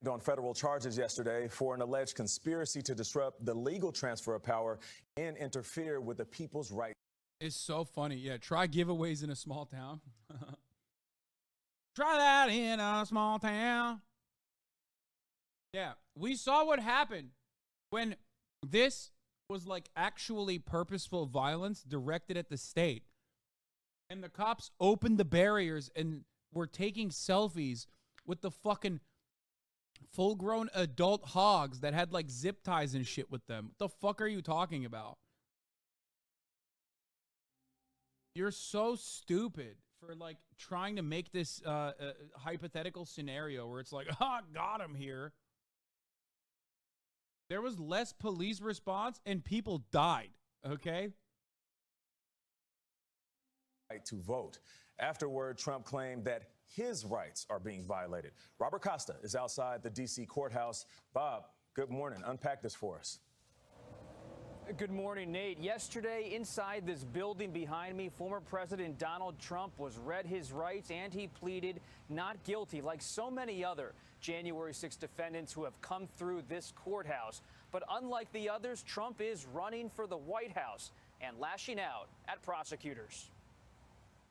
On federal charges yesterday for an alleged conspiracy to disrupt the legal transfer of power and interfere with the people's rights. It's so funny. Yeah, try giveaways in a small town. Try that in a small town. Yeah, we saw what happened when this was like actually purposeful violence directed at the state. And the cops opened the barriers and were taking selfies with the fucking full-grown adult hogs that had like zip ties and shit with them. What the fuck are you talking about? You're so stupid for like trying to make this hypothetical scenario where it's like, got him here. There was less police response and people died, okay? Right to vote. Afterward, Trump claimed that his rights are being violated. Robert Costa is outside the D.C. courthouse. Bob, good morning. Unpack this for us. Good morning, Nate. Yesterday, inside this building behind me, former President Donald Trump was read his rights and he pleaded not guilty, like so many other January 6 defendants who have come through this courthouse. But unlike the others, Trump is running for the White House and lashing out at prosecutors.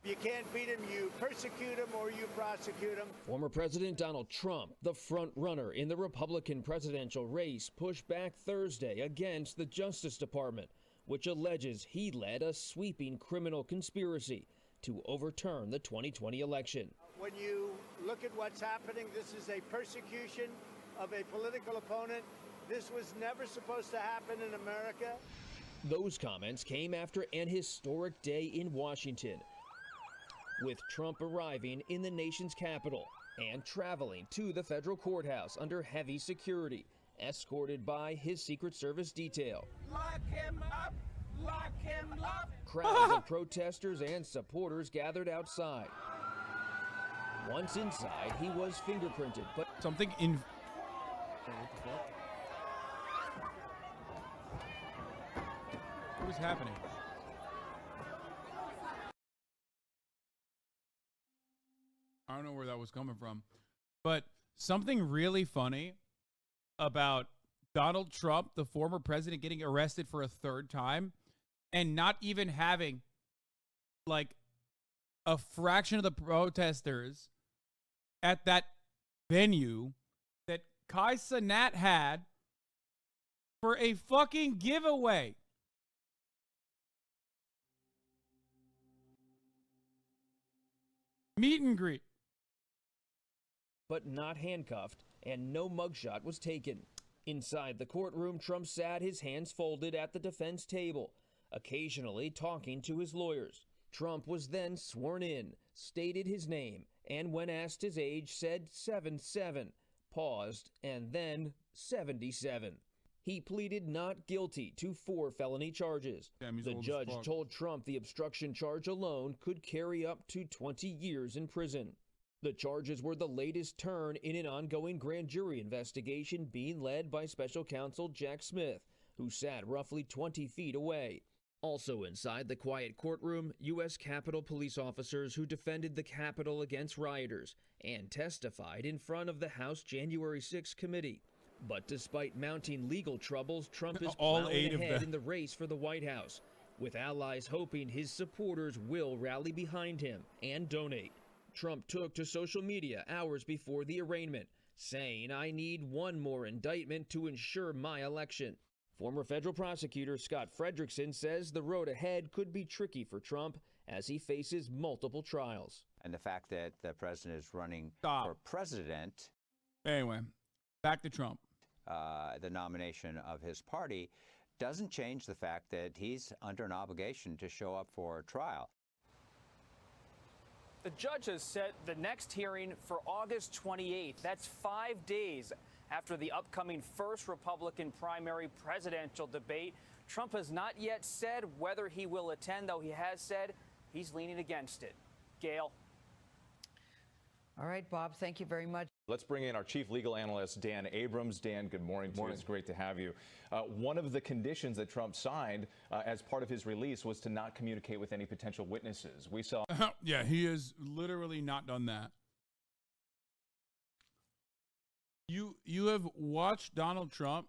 You can't beat him, you persecute him or you prosecute him. Former President Donald Trump, the front runner in the Republican presidential race, pushed back Thursday against the Justice Department, which alleges he led a sweeping criminal conspiracy to overturn the 2020 election. When you look at what's happening, this is a persecution of a political opponent. This was never supposed to happen in America. Those comments came after an historic day in Washington, with Trump arriving in the nation's capital and traveling to the federal courthouse under heavy security, escorted by his Secret Service detail. Lock him up! Lock him up! Crowds of protesters and supporters gathered outside. Once inside, he was fingerprinted, but something in... What the fuck? What was happening? I don't know where that was coming from. But something really funny about Donald Trump, the former president, getting arrested for a third time and not even having like a fraction of the protesters at that venue that Kai Cenat had for a fucking giveaway. Meet and greet. But not handcuffed, and no mugshot was taken. Inside the courtroom, Trump sat, his hands folded at the defense table, occasionally talking to his lawyers. Trump was then sworn in, stated his name, and when asked his age, said 77, paused, and then 77. He pleaded not guilty to 4 felony charges. Damn, the judge told Trump the obstruction charge alone could carry up to 20 years in prison. The charges were the latest turn in an ongoing grand jury investigation being led by special counsel Jack Smith, who sat roughly 20 feet away. Also inside the quiet courtroom, U.S. Capitol police officers who defended the Capitol against rioters and testified in front of the House January 6 committee. But despite mounting legal troubles, Trump is plowing ahead in the race for the White House, with allies hoping his supporters will rally behind him and donate. Trump took to social media hours before the arraignment, saying, "I need one more indictment to ensure my election." Former federal prosecutor Scott Frederickson says the road ahead could be tricky for Trump as he faces multiple trials. And the fact that the president is running for president. Anyway, back to Trump. The nomination of his party doesn't change the fact that he's under an obligation to show up for trial. The judge has set the next hearing for August 28th. That's 5 days after the upcoming first Republican primary presidential debate. Trump has not yet said whether he will attend, though he has said he's leaning against it. Gail. All right, Bob, thank you very much. Let's bring in our chief legal analyst, Dan Abrams. Dan, good morning to you. It's great to have you. One of the conditions that Trump signed as part of his release was to not communicate with any potential witnesses. We saw. Yeah, he has literally not done that. You have watched Donald Trump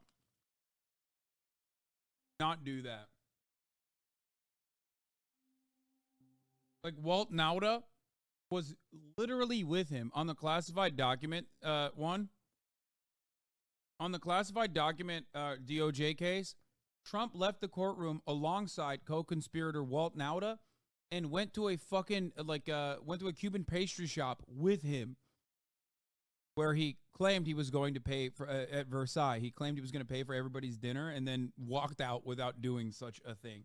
not do that. Like Walt Nauta was literally with him on the classified document one. On the classified document DOJ case, Trump left the courtroom alongside co-conspirator Walt Nauta and went to a fucking went to a Cuban pastry shop with him, where he claimed he was going to pay for at Versailles. He claimed he was going to pay for everybody's dinner and then walked out without doing such a thing.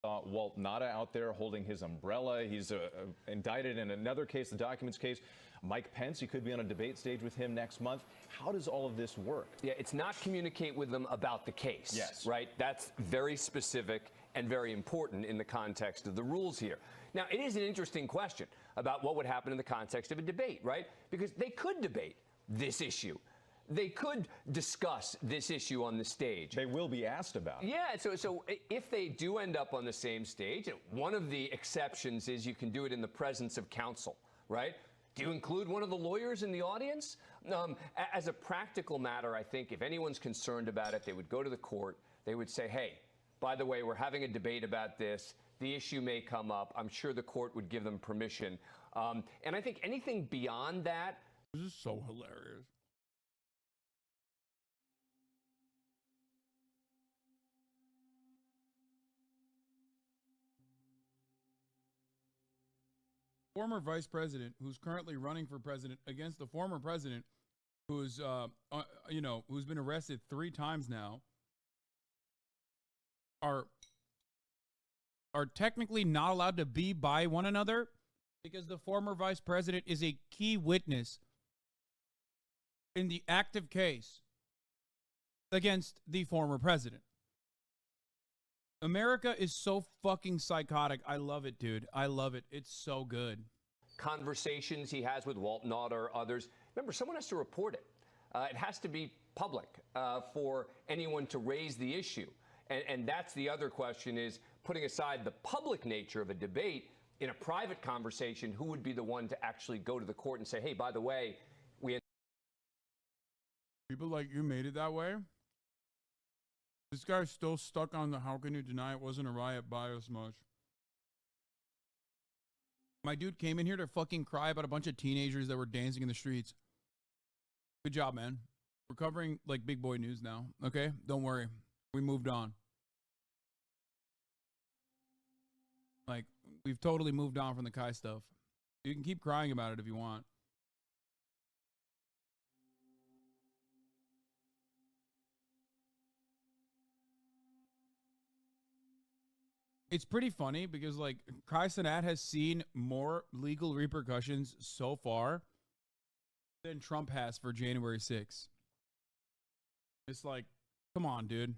Walt Nauta out there holding his umbrella. He's indicted in another case, the documents case. Mike Pence, he could be on a debate stage with him next month. How does all of this work? Yeah, it's not communicate with them about the case. Yes. Right? That's very specific and very important in the context of the rules here. Now, it is an interesting question about what would happen in the context of a debate, right? Because they could debate this issue. They could discuss this issue on the stage. They will be asked about it. Yeah, so if they do end up on the same stage, one of the exceptions is you can do it in the presence of counsel, right? Do you include one of the lawyers in the audience? As a practical matter, I think if anyone's concerned about it, they would go to the court. They would say, hey, by the way, we're having a debate about this. The issue may come up. I'm sure the court would give them permission. And I think anything beyond that. This is so hilarious. Former vice president who's currently running for president against the former president who's who's been arrested 3 times now are technically not allowed to be by one another because the former vice president is a key witness in the active case against the former president. America is so fucking psychotic. I love it, dude. I love it. It's so good. Conversations he has with Walt Nauta or others. Remember, someone has to report it. It has to be public for anyone to raise the issue. And that's the other question is, putting aside the public nature of a debate, in a private conversation, who would be the one to actually go to the court and say, hey, by the way, people like you made it that way? This guy's still stuck on the how can you deny it wasn't a riot bias much. My dude came in here to fucking cry about a bunch of teenagers that were dancing in the streets. Good job, man. We're covering like big boy news now, okay? Don't worry. We moved on. Like, we've totally moved on from the Kai stuff. You can keep crying about it if you want. It's pretty funny because, like, Kai Cenat has seen more legal repercussions so far than Trump has for January 6th. It's like, come on, dude.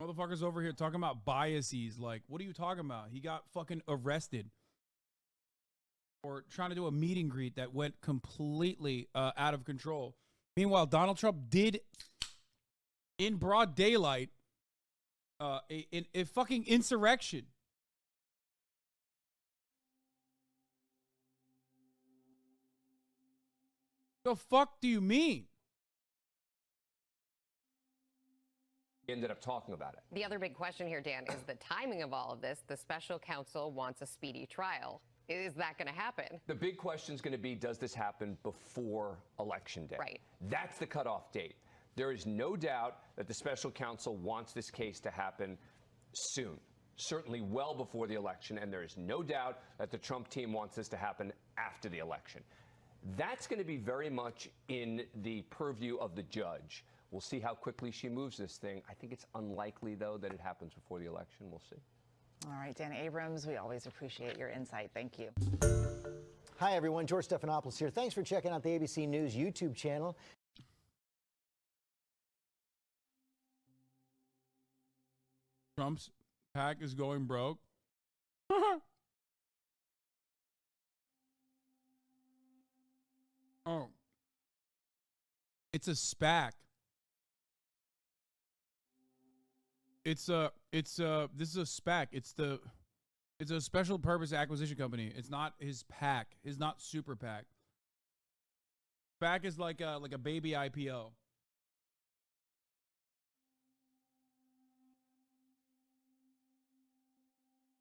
Motherfuckers over here talking about biases. Like, what are you talking about? He got fucking arrested for trying to do a meet and greet that went completely out of control. Meanwhile, Donald Trump did, in broad daylight, a fucking insurrection. The fuck do you mean? ended up talking about it. The other big question here, Dan, is the timing of all of this. The special counsel wants a speedy trial. Is that going to happen? The big question is going to be, does this happen before Election Day? Right. That's the cutoff date. There is no doubt that the special counsel wants this case to happen soon, certainly well before the election, and there is no doubt that the Trump team wants this to happen after the election. That's going to be very much in the purview of the judge. We'll see how quickly she moves this thing. I think it's unlikely, though, that it happens before the election. We'll see. All right, Dan Abrams, we always appreciate your insight. Thank you. Hi, everyone. George Stephanopoulos here. Thanks for checking out the ABC News YouTube channel. Trump's PAC is going broke. Oh. It's a SPAC. This is a SPAC. It's the It's a special purpose acquisition company. It's not his PAC. It's not super PAC. PAC is like a baby IPO.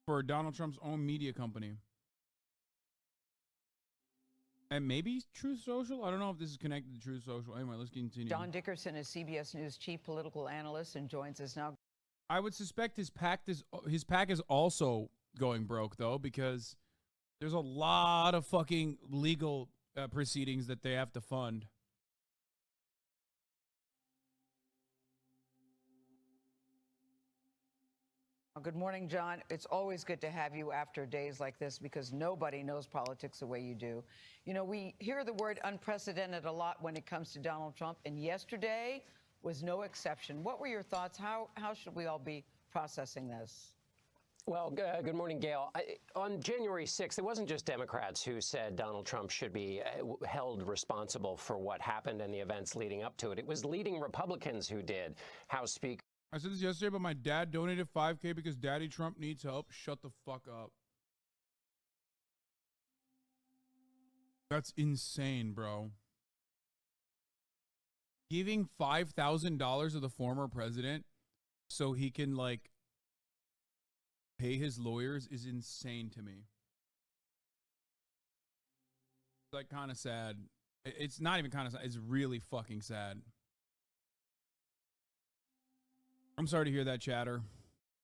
For Donald Trump's own media company. And maybe Truth Social? I don't know if this is connected to Truth Social. Anyway, let's continue. John Dickerson is CBS News chief political analyst and joins us now. I would suspect his PAC is also going broke, though, because there's a lot of fucking legal proceedings that they have to fund. Good morning, John. It's always good to have you after days like this because nobody knows politics the way you do. You know, we hear the word unprecedented a lot when it comes to Donald Trump, and yesterday was no exception. What were your thoughts? How should we all be processing this? Well, good morning, Gail. On January 6th, it wasn't just Democrats who said Donald Trump should be held responsible for what happened and the events leading up to it. It was leading Republicans who did. House Speaker. I said this yesterday, but my dad donated $5K because Daddy Trump needs help. Shut the fuck up. That's insane, bro. Giving $5,000 to the former president so he can, like, pay his lawyers is insane to me. It's, like, kind of sad. It's not even kind of sad. It's really fucking sad. I'm sorry to hear that, chatter.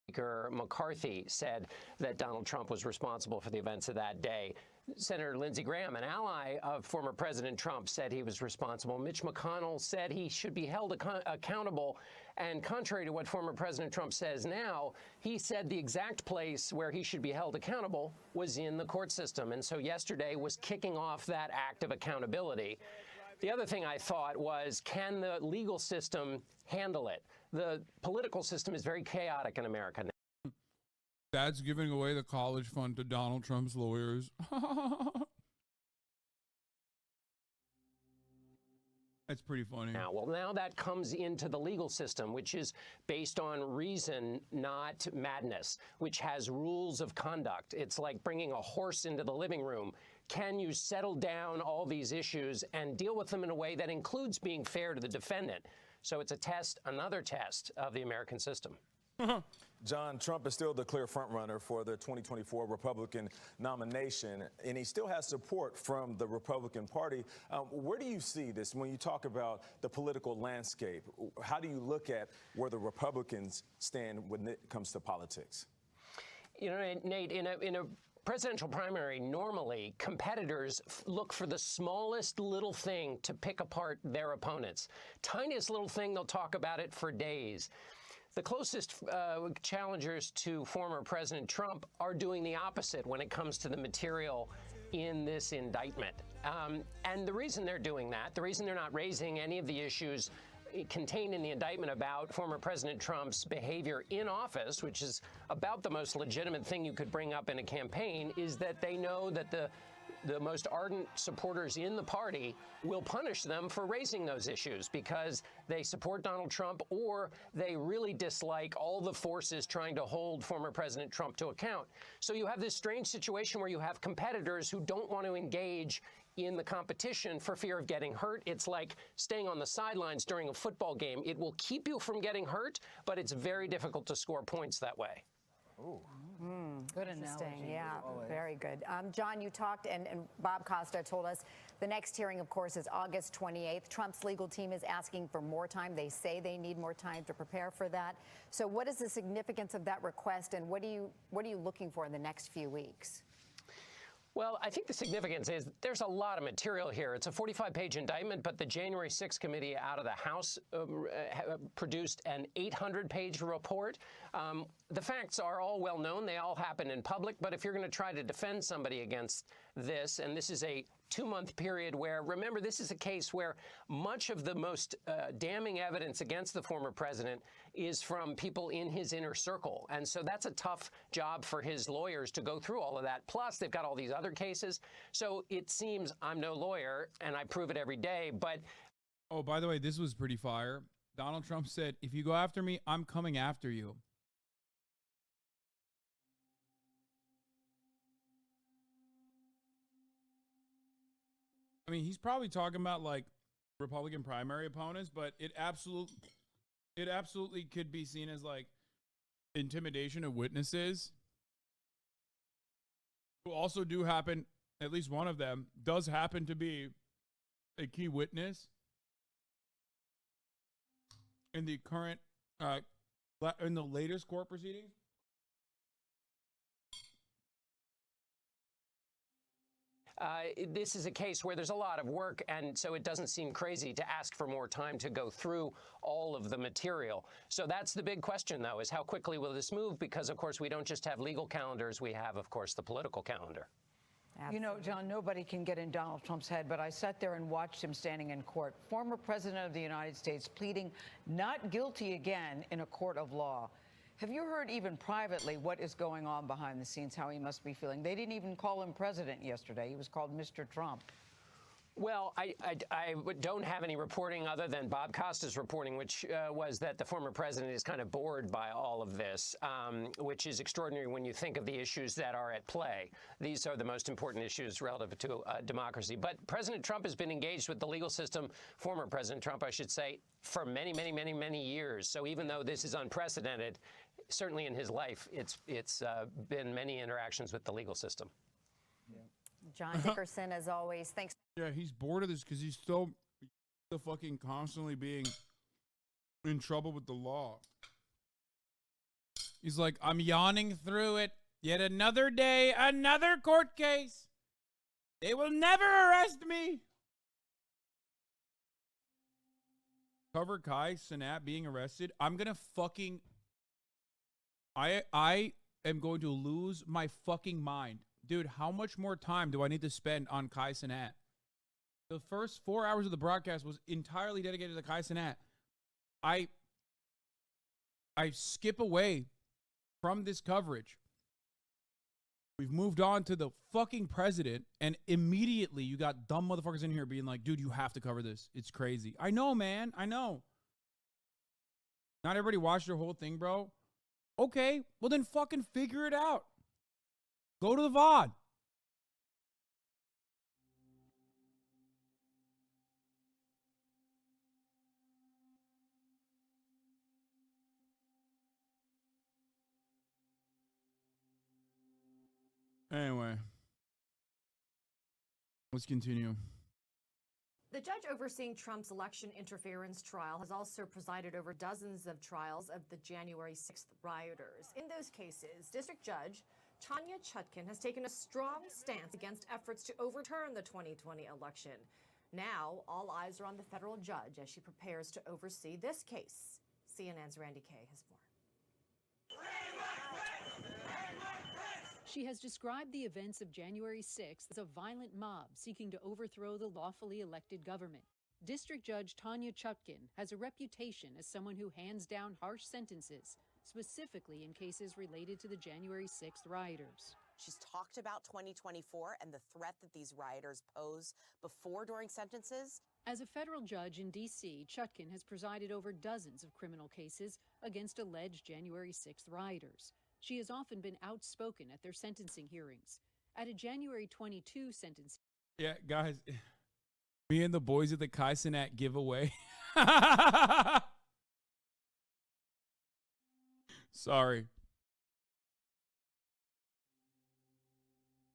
Speaker McCarthy said that Donald Trump was responsible for the events of that day. Senator Lindsey Graham, an ally of former President Trump, said he was responsible. Mitch McConnell said he should be held accountable. And contrary to what former President Trump says now, he said the exact place where he should be held accountable was in the court system. And so yesterday was kicking off that act of accountability. The other thing I thought was, can the legal system handle it? The political system is very chaotic in America now. Dad's giving away the college fund to Donald Trump's lawyers. That's pretty funny. Now that comes into the legal system, which is based on reason, not madness, which has rules of conduct. It's like bringing a horse into the living room. Can you settle down all these issues and deal with them in a way that includes being fair to the defendant? So it's a test, another test of the American system. John, Trump is still the clear frontrunner for the 2024 Republican nomination, and he still has support from the Republican Party. Where do you see this when you talk about the political landscape? How do you look at where the Republicans stand when it comes to politics? You know, Nate, in a presidential primary, normally competitors look for the smallest little thing to pick apart their opponents. Tiniest little thing, they'll talk about it for days. The closest challengers to former President Trump are doing the opposite when it comes to the material in this indictment. And the reason they're doing that, the reason they're not raising any of the issues contained in the indictment about former President Trump's behavior in office, which is about the most legitimate thing you could bring up in a campaign, is that they know that the most ardent supporters in the party will punish them for raising those issues because they support Donald Trump or they really dislike all the forces trying to hold former President Trump to account. So you have this strange situation where you have competitors who don't want to engage in the competition for fear of getting hurt. It's like staying on the sidelines during a football game. It will keep you from getting hurt, but it's very difficult to score points that way. Ooh. Good Interesting. Yeah, very good. John, you talked, and Bob Costa told us the next hearing, of course, is August 28th. Trump's legal team is asking for more time. They say they need more time to prepare for that. So what is the significance of that request, and what are you looking for in the next few weeks? Well, I think the significance is there's a lot of material here. It's a 45-page indictment, but the January 6th committee out of the House produced an 800-page report. The facts are all well known. They all happen in public. But if you're going to try to defend somebody against this, and this is a 2-month period where, remember, this is a case where much of the most damning evidence against the former president is from people in his inner circle. And so that's a tough job for his lawyers to go through all of that. Plus, they've got all these other cases. So it seems, I'm no lawyer, and I prove it every day, but... Oh, by the way, this was pretty fire. Donald Trump said, if you go after me, I'm coming after you. mean, he's probably talking about like Republican primary opponents, but it absolutely could be seen as like intimidation of witnesses who also do happen, at least one of them does happen to be a key witness in the current, in the latest court proceedings. This is a case where there's a lot of work, and so it doesn't seem crazy to ask for more time to go through all of the material. So that's the big question, though, is how quickly will this move? Because, of course, we don't just have legal calendars. We have, of course, the political calendar. You know, John, nobody can get in Donald Trump's head, but I sat there and watched him standing in court. Former President of the United States pleading not guilty again in a court of law. Have you heard even privately what is going on behind the scenes, how he must be feeling? They didn't even call him president yesterday. He was called Mr. Trump. Well, I don't have any reporting other than Bob Costa's reporting, which was that the former president is kind of bored by all of this, which is extraordinary when you think of the issues that are at play. These are the most important issues relative to democracy. But President Trump has been engaged with the legal system, former President Trump, I should say, for many, many, many, many years. So even though this is unprecedented, certainly in his life, it's been many interactions with the legal system. John Dickerson, as always, thanks. Yeah, he's bored of this because he's still fucking constantly being in trouble with the law. He's like, I'm yawning through it. Yet another day, another court case. They will never arrest me. Cover Kai Cenat being arrested. I'm going to fucking... I am going to lose my fucking mind. Dude, how much more time do I need to spend on Kai Cenat? The first 4 hours of the broadcast was entirely dedicated to Kai Cenat. I skip away from this coverage. We've moved on to the fucking president, and immediately you got dumb motherfuckers in here being like, dude, you have to cover this. It's crazy. I know, man. I know. Not everybody watched your whole thing, bro. Okay, well then fucking figure it out. Go to the VOD. Anyway, let's continue. The judge overseeing Trump's election interference trial has also presided over dozens of trials of the January 6th rioters. In those cases, District Judge Tanya Chutkan has taken a strong stance against efforts to overturn the 2020 election. Now, all eyes are on the federal judge as she prepares to oversee this case. CNN's Randy Kay has more. She has described the events of January 6th as a violent mob seeking to overthrow the lawfully elected government. District Judge Tanya Chutkan has a reputation as someone who hands down harsh sentences, specifically in cases related to the January 6th rioters. She's talked about 2024 and the threat that these rioters pose before, during sentences. As a federal judge in D.C., Chutkan has presided over dozens of criminal cases against alleged January 6th rioters. She has often been outspoken at their sentencing hearings. At a January 22 sentencing... Yeah, guys, me and the boys at the Kai Cenat giveaway. Sorry.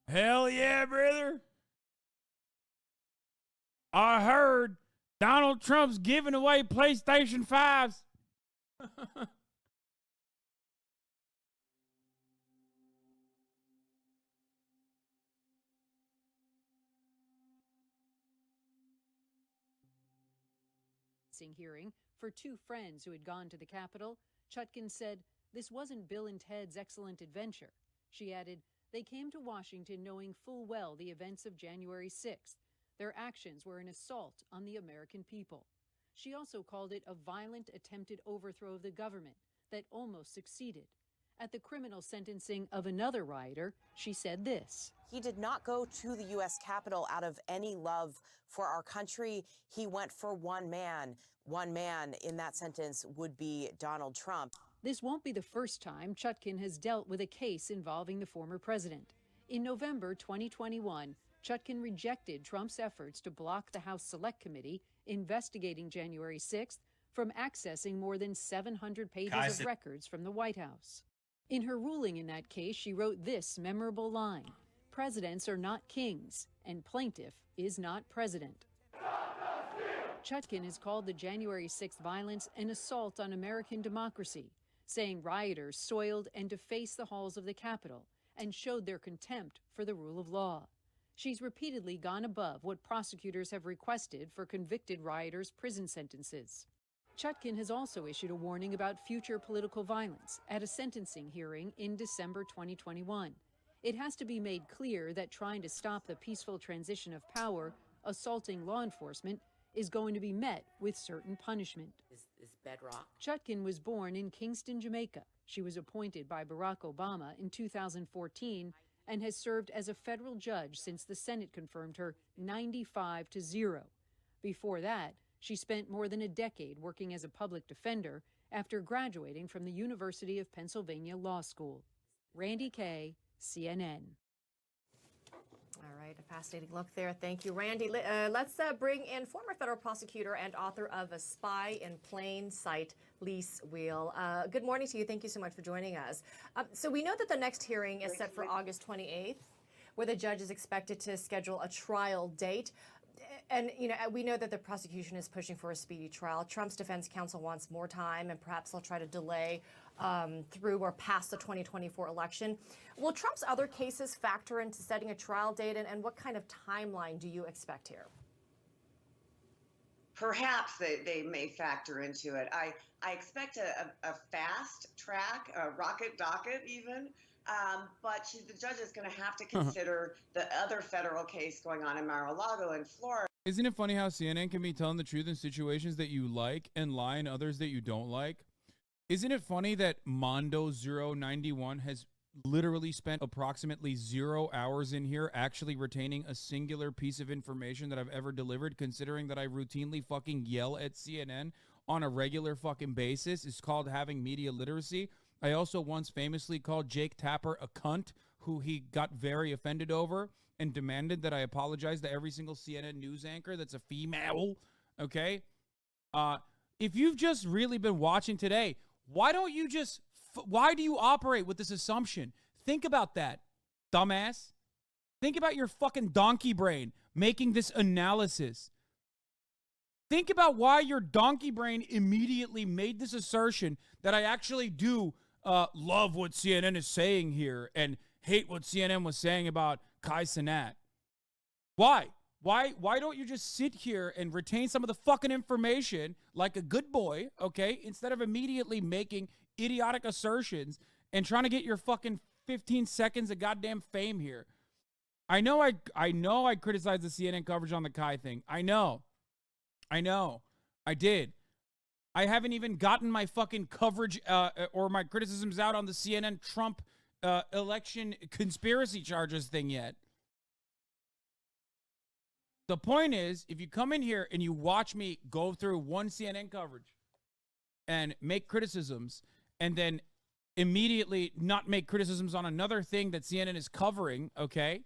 Hell yeah, brother. I heard Donald Trump's giving away PlayStation 5s. hearing for two friends who had gone to the Capitol, Chutkan said this wasn't Bill and Ted's excellent adventure. She added, they came to Washington knowing full well the events of January 6th. Their actions were an assault on the American people. She also called it a violent attempted overthrow of the government that almost succeeded. At the criminal sentencing of another rioter, she said this. He did not go to the U.S. Capitol out of any love for our country. He went for one man. One man in that sentence would be Donald Trump. This won't be the first time Chutkan has dealt with a case involving the former president. In November 2021, Chutkan rejected Trump's efforts to block the House Select Committee investigating January 6th from accessing more than 700 pages of records from the White House. In her ruling in that case, she wrote this memorable line: "Presidents are not kings, and plaintiff is not president." Chutkan has called the January 6th violence an assault on American democracy, saying rioters soiled and defaced the halls of the Capitol and showed their contempt for the rule of law. She's repeatedly gone above what prosecutors have requested for convicted rioters' prison sentences. Chutkan has also issued a warning about future political violence at a sentencing hearing in December 2021. It has to be made clear that trying to stop the peaceful transition of power, assaulting law enforcement, is going to be met with certain punishment. Is bedrock. Chutkan was born in Kingston, Jamaica. She was appointed by Barack Obama in 2014 and has served as a federal judge since the Senate confirmed her 95-0. Before that, she spent more than a decade working as a public defender after graduating from the University of Pennsylvania Law School. Randy Kay, CNN. All right, a fascinating look there. Thank you, Randy. Let's bring in former federal prosecutor and author of A Spy in Plain Sight, Lise Wheel. Good morning to you. Thank you so much for joining us. So we know that the next hearing is set for August 28th, where the judge is expected to schedule a trial date. And, you know, we know that the prosecution is pushing for a speedy trial. Trump's defense counsel wants more time, and perhaps they'll try to delay through or past the 2024 election. Will Trump's other cases factor into setting a trial date, and what kind of timeline do you expect here? Perhaps they may factor into it. I expect a fast track, a rocket docket even, but the judge is going to have to consider the other federal case going on in Mar-a-Lago in Florida. Isn't it funny how CNN can be telling the truth in situations that you like and lie in others that you don't like? Isn't it funny that Mondo091 has literally spent approximately 0 hours in here actually retaining a singular piece of information that I've ever delivered, considering that I routinely fucking yell at CNN on a regular fucking basis? It's called having media literacy. I also once famously called Jake Tapper a cunt, who he got very offended over and demanded that I apologize to every single CNN news anchor that's a female, okay? If you've just really been watching today, why don't you just, why do you operate with this assumption? Think about that, dumbass. Think about your fucking donkey brain making this analysis. Think about why your donkey brain immediately made this assertion that I actually do love what CNN is saying here and hate what CNN was saying about Kai Cenat. Why? Why don't you just sit here and retain some of the fucking information like a good boy, okay, instead of immediately making idiotic assertions and trying to get your fucking 15 seconds of goddamn fame here? I know I criticized the CNN coverage on the Kai thing. I know. I did. I haven't even gotten my fucking coverage or my criticisms out on the CNN Trump election conspiracy charges thing yet. The point is, if you come in here and you watch me go through one CNN coverage and make criticisms and then immediately not make criticisms on another thing that CNN is covering, okay?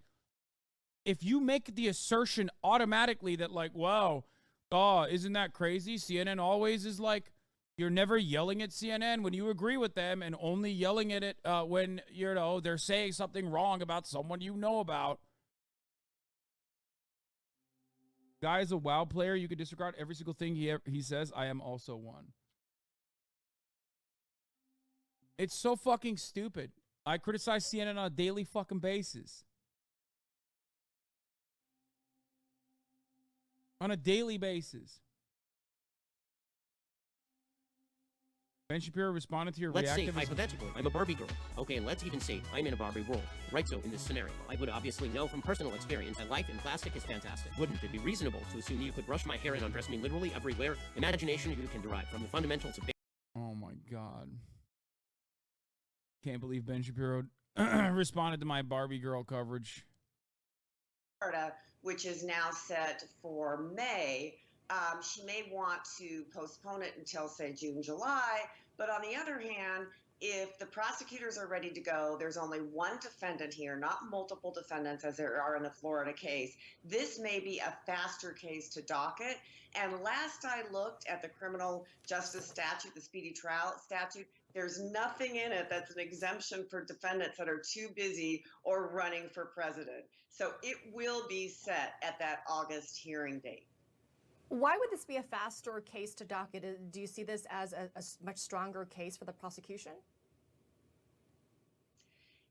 If you make the assertion automatically that like, wow, oh, isn't that crazy? CNN always is like, you're never yelling at CNN when you agree with them and only yelling at it when, you know, they're saying something wrong about someone you know about. Guy is a WoW player. You can disregard every single thing he says. I am also one. It's so fucking stupid. I criticize CNN on a daily fucking basis. On a daily basis. Ben Shapiro responded to your Let's say, reactive... hypothetically, I'm a Barbie girl. Okay, and let's even say I'm in a Barbie world. Right, so in this scenario, I would obviously know from personal experience that life in plastic is fantastic. Wouldn't it be reasonable to assume you could brush my hair and undress me literally everywhere? Imagination you can derive from the fundamentals of... Oh my God. Can't believe Ben Shapiro responded to my Barbie girl coverage. Florida, which is now set for May. She may want to postpone it until, say, June, July. But on the other hand, if the prosecutors are ready to go, there's only one defendant here, not multiple defendants as there are in the Florida case. This may be a faster case to docket. And last I looked at the criminal justice statute, the speedy trial statute, there's nothing in it that's an exemption for defendants that are too busy or running for president. So it will be set at that August hearing date. Why would this be a faster case to docket? Do you see this as a much stronger case for the prosecution?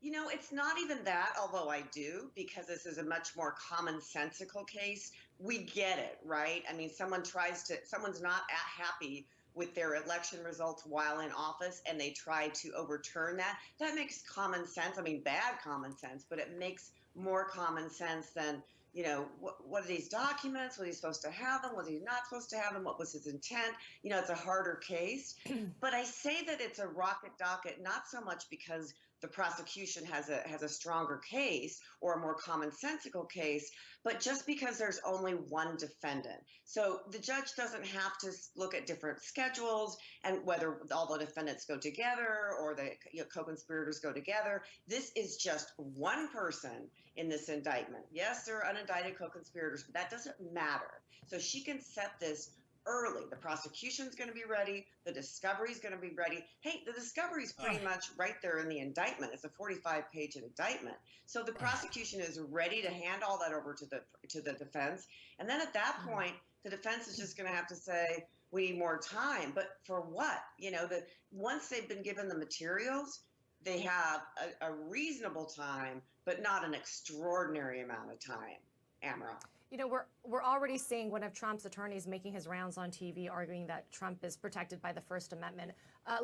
You know, it's not even that, although I do, because this is a much more commonsensical case. We get it, right? I mean, someone's not happy with their election results while in office and they try to overturn that. That makes common sense. I mean, bad common sense, but it makes more common sense than, you know, what are these documents? Was he supposed to have them? Was he not supposed to have them? What was his intent? You know, it's a harder case. But I say that it's a rocket docket, not so much because the prosecution has a stronger case or a more commonsensical case, but just because there's only one defendant. So the judge doesn't have to look at different schedules and whether all the defendants go together or the co-conspirators go together. This is just one person in this indictment. Yes, there are unindicted co-conspirators, but that doesn't matter. So she can set this early. The prosecution's going to be ready. The discovery's going to be ready. Hey, the discovery's pretty much right there in the indictment. It's a 45-page indictment. So the prosecution is ready to hand all that over to the defense. And then at that point, the defense is just going to have to say, we need more time. But for what? You know, once they've been given the materials, they have a reasonable time, but not an extraordinary amount of time, Amara. You know, we're already seeing one of Trump's attorneys making his rounds on TV arguing that Trump is protected by the First Amendment.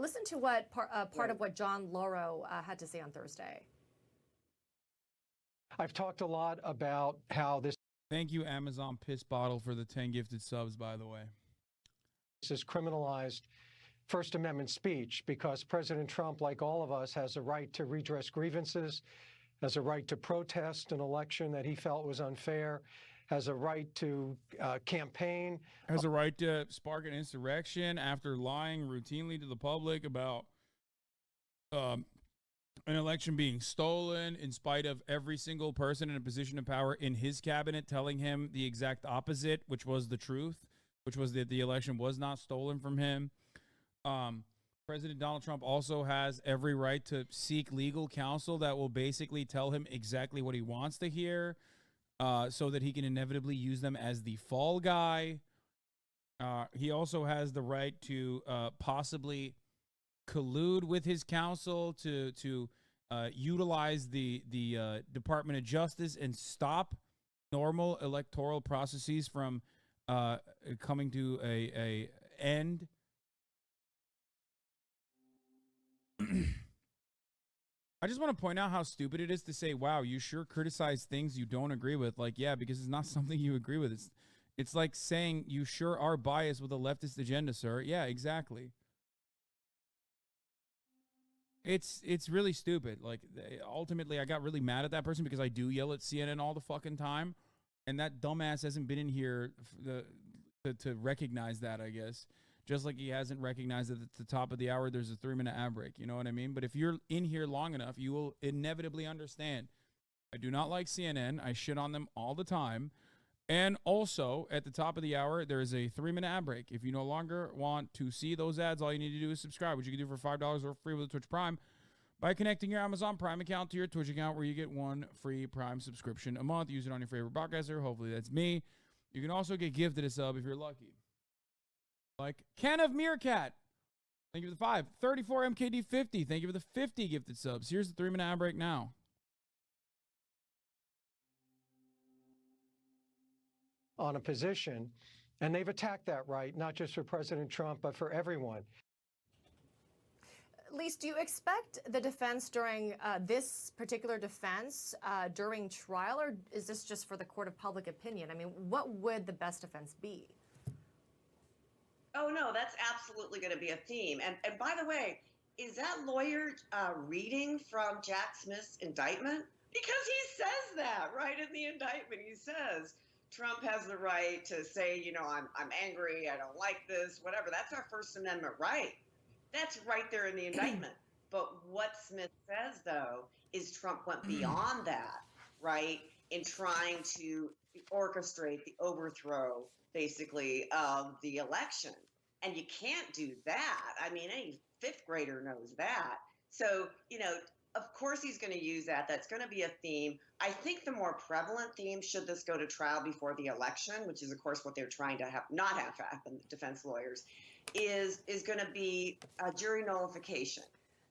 Listen to what part of what John Lauro had to say on Thursday. I've talked a lot about how this. Thank you, Amazon Piss Bottle, for the 10 gifted subs, by the way. This is criminalized First Amendment speech because President Trump, like all of us, has a right to redress grievances, has a right to protest an election that he felt was unfair, has a right to campaign. Has a right to spark an insurrection after lying routinely to the public about an election being stolen, in spite of every single person in a position of power in his cabinet telling him the exact opposite, which was the truth, which was that the election was not stolen from him. President Donald Trump also has every right to seek legal counsel that will basically tell him exactly what he wants to hear, so that he can inevitably use them as the fall guy. He also has the right to possibly collude with his counsel to utilize the Department of Justice and stop normal electoral processes from coming to a end. I just want to point out how stupid it is to say, wow, you sure criticize things you don't agree with. Like, yeah, because it's not something you agree with. It's like saying you sure are biased with a leftist agenda, sir. Yeah, exactly. It's really stupid. Like, ultimately, I got really mad at that person because I do yell at CNN all the fucking time. And that dumbass hasn't been in here to recognize that, I guess. Just like he hasn't recognized that at the top of the hour, there's a 3-minute ad break. You know what I mean? But if you're in here long enough, you will inevitably understand. I do not like CNN. I shit on them all the time. And also, at the top of the hour, there is a 3-minute ad break. If you no longer want to see those ads, all you need to do is subscribe, which you can do for $5 or free with Twitch Prime by connecting your Amazon Prime account to your Twitch account, where you get 1 free Prime subscription a month. Use it on your favorite broadcaster. Hopefully that's me. You can also get gifted a sub if you're lucky. Like Ken of Meerkat. Thank you for the 5. 34 MKD 50. Thank you for the 50 gifted subs. Here's the 3-minute ad break now. On a position, and they've attacked that right, not just for President Trump, but for everyone. Lise, do you expect the defense during this particular defense during trial, or is this just for the court of public opinion? I mean, what would the best defense be? Oh, no, that's absolutely going to be a theme. And by the way, is that lawyer reading from Jack Smith's indictment? Because he says that right in the indictment. He says Trump has the right to say, you know, I'm angry, I don't like this, whatever. That's our First Amendment right. That's right there in the indictment. But what Smith says, though, is Trump went beyond that, right, in trying to orchestrate the overthrow, basically, of the election. And you can't do that. I mean, any fifth grader knows that. So, of course he's going to use that. That's going to be a theme. I think the more prevalent theme, should this go to trial before the election, which is, of course, what they're trying to not have happen, defense lawyers, is going to be a jury nullification.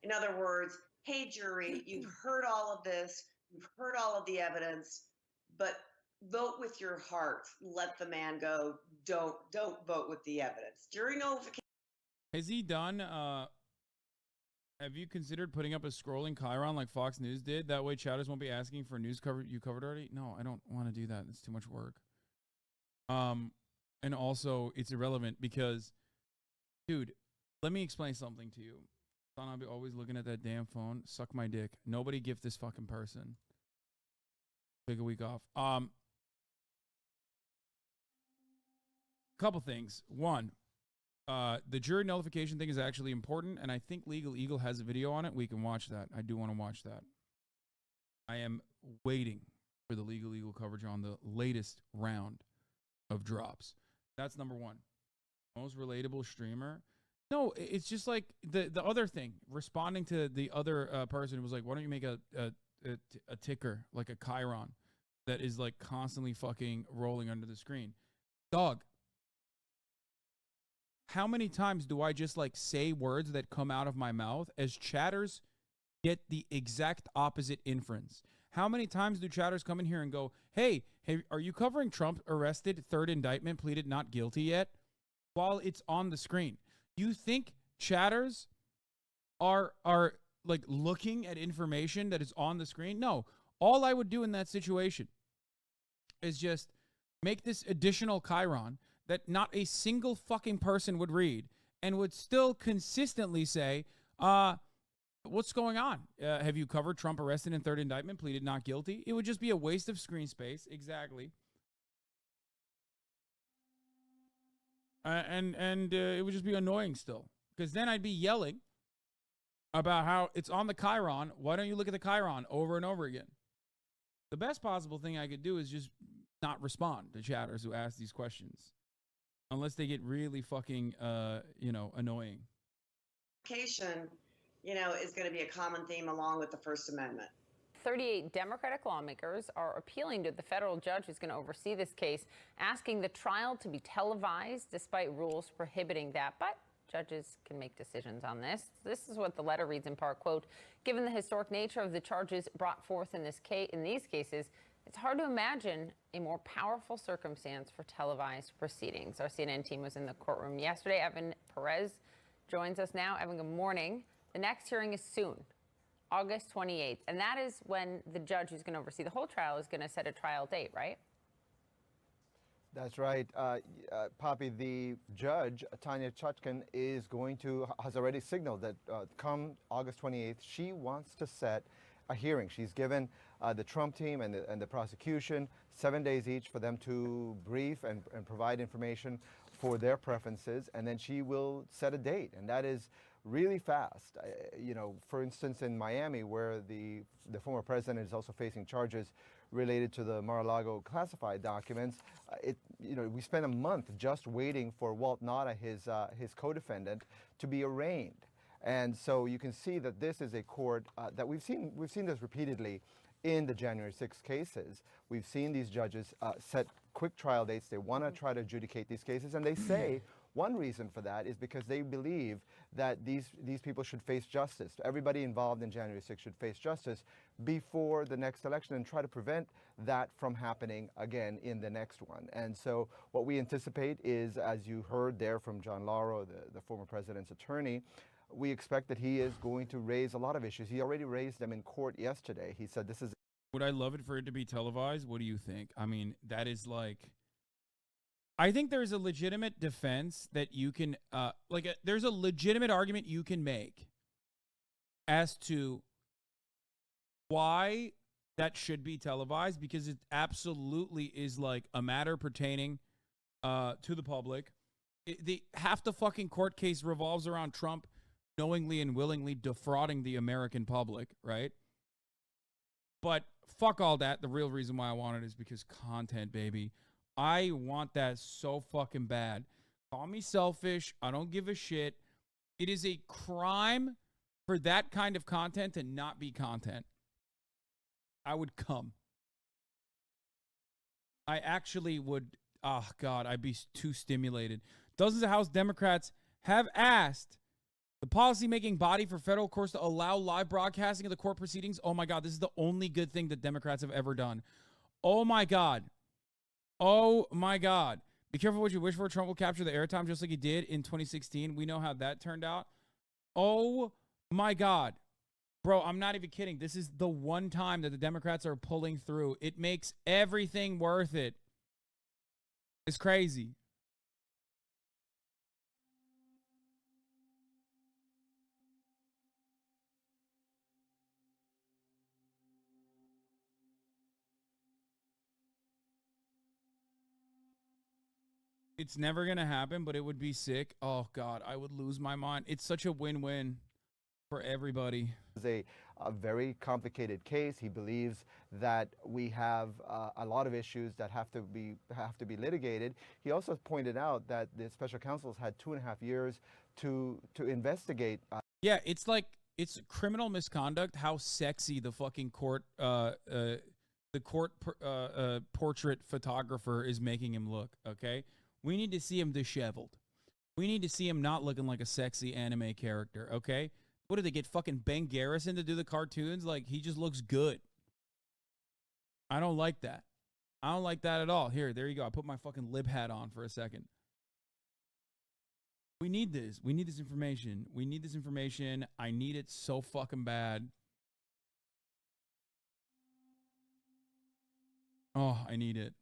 In other words, hey, jury, you've heard all of this, you've heard all of the evidence, but vote with your heart. Let the man go. Don't vote with the evidence. Jury nullification. Has he done? Have you considered putting up a scrolling chyron like Fox News did? That way, chatters won't be asking for news cover you covered already. No, I don't want to do that. It's too much work. And also it's irrelevant because, dude, let me explain something to you. I'll be always looking at that damn phone. Suck my dick. Nobody gift this fucking person. Take a week off. Couple things. One, the jury nullification thing is actually important, and I think Legal Eagle has a video on it. We can watch that. I do want to watch that. I am waiting for the Legal Eagle coverage on the latest round of drops. That's number one. Most relatable streamer. No, it's just like the other thing. Responding to the other person who was like, why don't you make a ticker, like a chyron, that is like constantly fucking rolling under the screen? Dog. How many times do I just like say words that come out of my mouth as chatters get the exact opposite inference? How many times do chatters come in here and go, hey, are you covering Trump arrested, third indictment, pleaded not guilty yet? While it's on the screen. You think chatters are like looking at information that is on the screen? No. All I would do in that situation is just make this additional chyron that not a single fucking person would read and would still consistently say, what's going on? Have you covered Trump arrested in third indictment, pleaded not guilty? It would just be a waste of screen space. Exactly. And it would just be annoying still. Because then I'd be yelling about how it's on the chyron. Why don't you look at the chyron over and over again? The best possible thing I could do is just not respond to chatters who ask these questions. Unless they get really fucking, annoying. Is going to be a common theme along with the First Amendment. 38 Democratic lawmakers are appealing to the federal judge who's going to oversee this case, asking the trial to be televised despite rules prohibiting that. But judges can make decisions on this. This is what the letter reads in part, quote, given the historic nature of the charges brought forth in these cases, it's hard to imagine a more powerful circumstance for televised proceedings. Our CNN team was in the courtroom yesterday. Evan Perez joins us now. Evan, good morning. The next hearing is soon. August 28th. And that is when the judge who's going to oversee the whole trial is going to set a trial date, right? That's right. Poppy, the judge, Tanya Chutkan, has already signaled that come August 28th, she wants to set a hearing. She's given the Trump team and the prosecution 7 days each for them to brief and provide information for their preferences, and then she will set a date, and that is really fast. For instance, in Miami, where the former president is also facing charges related to the Mar-a-Lago classified documents, we spent a month just waiting for Walt Nauta, his co-defendant, to be arraigned. And so you can see that this is a court that we've seen this repeatedly in the January 6 cases. We've seen these judges set quick trial dates. They want to try to adjudicate these cases, and they say one reason for that is because they believe that these people should face justice. Everybody involved in January 6 should face justice before the next election and try to prevent that from happening again in the next one. And so what we anticipate is, as you heard there from John Lauro, the former president's attorney, we expect that he is going to raise a lot of issues. He already raised them in court yesterday. He said this is... Would I love it for it to be televised? What do you think? I mean, that is like... I think there's a legitimate defense that you can... there's a legitimate argument you can make as to why that should be televised, because it absolutely is like a matter pertaining to the public. Half the fucking court case revolves around Trump knowingly and willingly defrauding the American public, right? But fuck all that. The real reason why I want it is because content, baby. I want that so fucking bad. Call me selfish. I don't give a shit. It is a crime for that kind of content to not be content. I would come. I actually would. Oh, God, I'd be too stimulated. Dozens of House Democrats have asked the policymaking body for federal courts to allow live broadcasting of the court proceedings. Oh, my God, this is the only good thing that Democrats have ever done. Oh, my God. Oh, my God. Be careful what you wish for. Trump will capture the airtime just like he did in 2016. We know how that turned out. Oh, my God. Bro, I'm not even kidding. This is the one time that the Democrats are pulling through. It makes everything worth it. It's crazy. It's never going to happen, but it would be sick. Oh, God, I would lose my mind. It's such a win-win for everybody. It's a very complicated case. He believes that we have a lot of issues that have to be litigated. He also pointed out that the special counsel's had 2.5 years to investigate. Yeah, it's like it's criminal misconduct. How sexy the fucking portrait photographer is making him look. Okay, we need to see him disheveled. We need to see him not looking like a sexy anime character. Okay. What, did they get fucking Ben Garrison to do the cartoons? Like, he just looks good. I don't like that. I don't like that at all. Here, there you go. I put my fucking lib hat on for a second. We need this. We need this information. We need this information. I need it so fucking bad. Oh, I need it.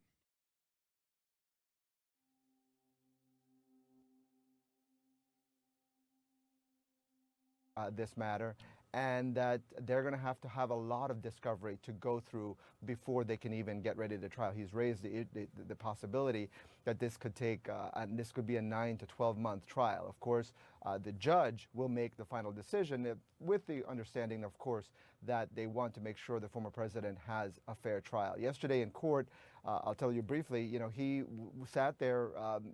This matter, and that they're going to have a lot of discovery to go through before they can even get ready to trial. He's raised the possibility that this could take, and this could be a 9 to 12 month trial. Of course, the judge will make the final decision with the understanding, of course, that they want to make sure the former president has a fair trial. Yesterday in court, I'll tell you briefly, you know, he sat there,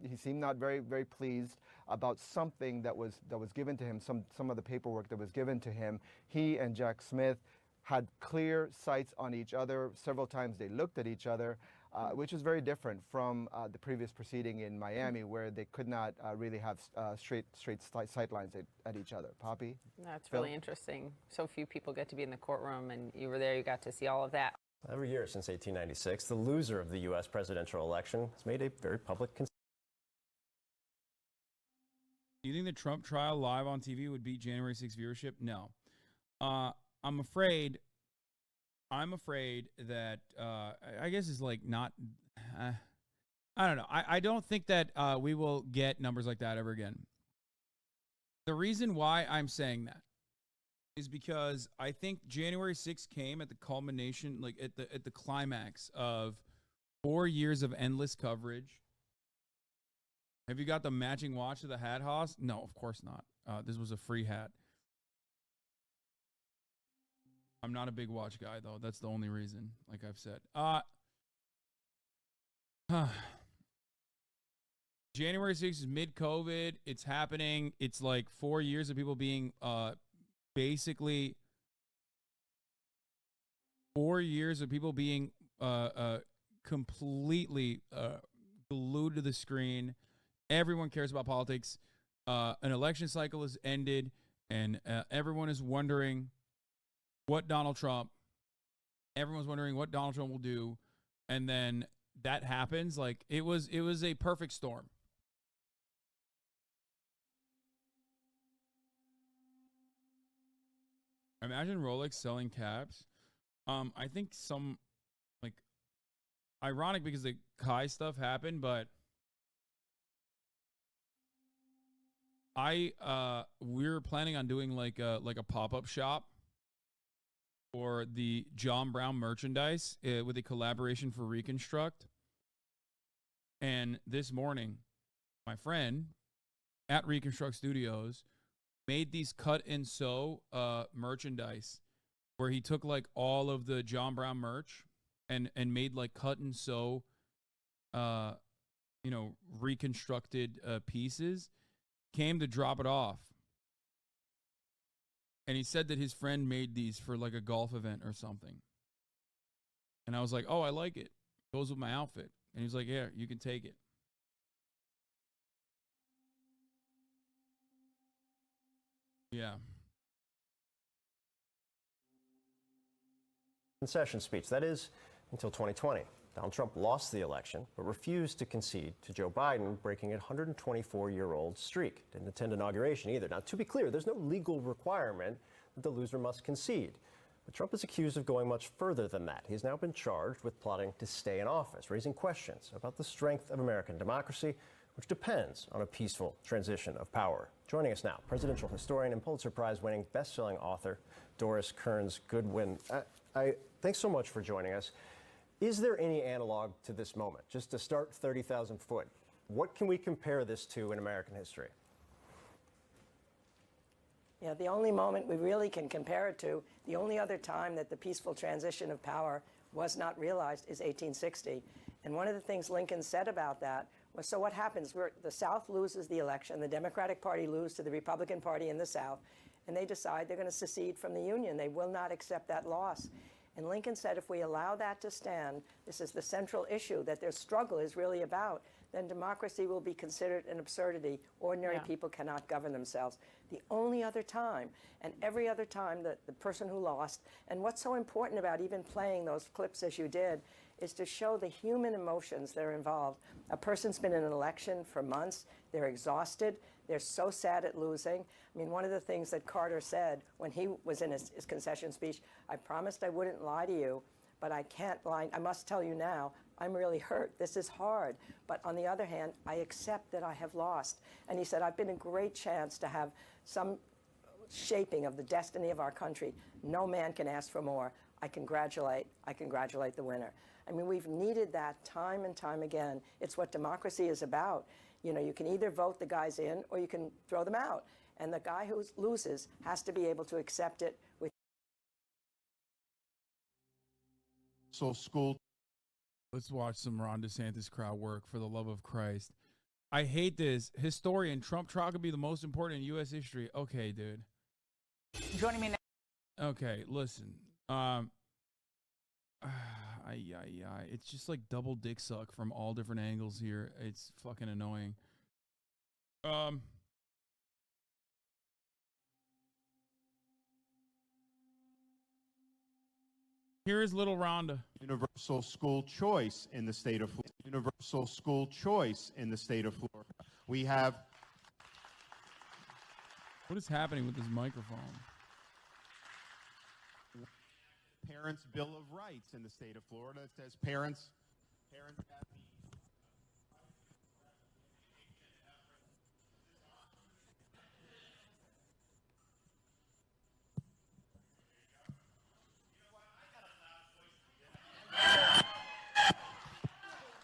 he seemed not very, very pleased about something that was given to him, some of the paperwork that was given to him. He and Jack Smith had clear sights on each other. Several times they looked at each other, which is very different from the previous proceeding in Miami, where they could not really have straight sight lines at each other. Poppy? That's really interesting. So few people get to be in the courtroom, and you were there, you got to see all of that. Every year since 1896, the loser of the U.S. presidential election has made a very public concession. Do you think the Trump trial live on TV would beat January 6th viewership? No. I'm afraid that, I guess it's like not, I don't know. I don't think that we will get numbers like that ever again. The reason why I'm saying that is because I think January 6th came at the culmination, like at the climax of 4 years of endless coverage. Have you got the matching watch to the hat, Haas? No, of course not. This was a free hat. I'm not a big watch guy, though. That's the only reason, like I've said. January 6th is mid-COVID. It's happening. It's like 4 years of people being basically 4 years of people being completely glued to the screen. Everyone cares about politics. An election cycle has ended, and everyone is wondering what everyone's wondering what Donald Trump will do. And then that happens. Like, it was a perfect storm. Imagine Rolex selling caps. I think some, like, ironic because the Kai stuff happened, but we're planning on doing like a pop-up shop for the John Brown merchandise with a collaboration for Reconstruct. And this morning, my friend at Reconstruct Studios made these cut and sew merchandise where he took like all of the John Brown merch and made like cut and sew reconstructed pieces, came to drop it off. And he said that his friend made these for like a golf event or something. And I was like, oh, I like it. Goes with my outfit. And he's like, yeah, you can take it. Yeah. Concession speech, that is, until 2020. Donald Trump lost the election, but refused to concede to Joe Biden, breaking a 124-year-old streak. Didn't attend inauguration either. Now, to be clear, there's no legal requirement that the loser must concede. But Trump is accused of going much further than that. He's now been charged with plotting to stay in office, raising questions about the strength of American democracy, which depends on a peaceful transition of power. Joining us now, presidential historian and Pulitzer Prize-winning best-selling author Doris Kearns Goodwin. Thanks so much for joining us. Is there any analog to this moment? Just to start 30,000 foot, what can we compare this to in American history? Yeah, the only moment we really can compare it to, the only other time that the peaceful transition of power was not realized is 1860. And one of the things Lincoln said about that was, so what happens? The South loses the election, the Democratic Party loses to the Republican Party in the South, and they decide they're going to secede from the Union. They will not accept that loss. And Lincoln said, if we allow that to stand, this is the central issue that their struggle is really about, then democracy will be considered an absurdity. Ordinary people cannot govern themselves. The only other time, and every other time, the person who lost, and what's so important about even playing those clips as you did, is to show the human emotions that are involved. A person's been in an election for months, they're exhausted, they're so sad at losing. I mean, one of the things that Carter said when he was in his concession speech, I promised I wouldn't lie to you, but I can't lie. I must tell you now, I'm really hurt. This is hard. But on the other hand, I accept that I have lost. And he said, I've been a great chance to have some shaping of the destiny of our country. No man can ask for more. I congratulate the winner. I mean, we've needed that time and time again. It's what democracy is about. You know, you can either vote the guys in or you can throw them out. And the guy who loses has to be able to accept it with. So school. Let's watch some Ron DeSantis crowd work, for the love of Christ. I hate this. Historian, Trump trial could be the most important in U.S. history. Okay, dude. Joining me now. Okay, listen. It's just like double dick suck from all different angles here. It's fucking annoying. Here is little Rhonda. Universal school choice in the state of Florida. Universal school choice in the state of Florida. We have. What is happening with this microphone? Parents' Bill of Rights in the state of Florida. It says parents have the.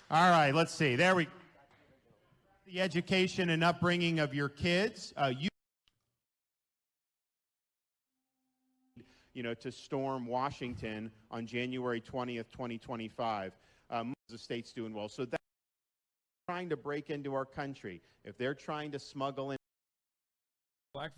All right, let's see. There we. The education and upbringing of your kids. To storm Washington on January 20th, 2025. Most of the states doing well. So that's trying to break into our country. If they're trying to smuggle in blackface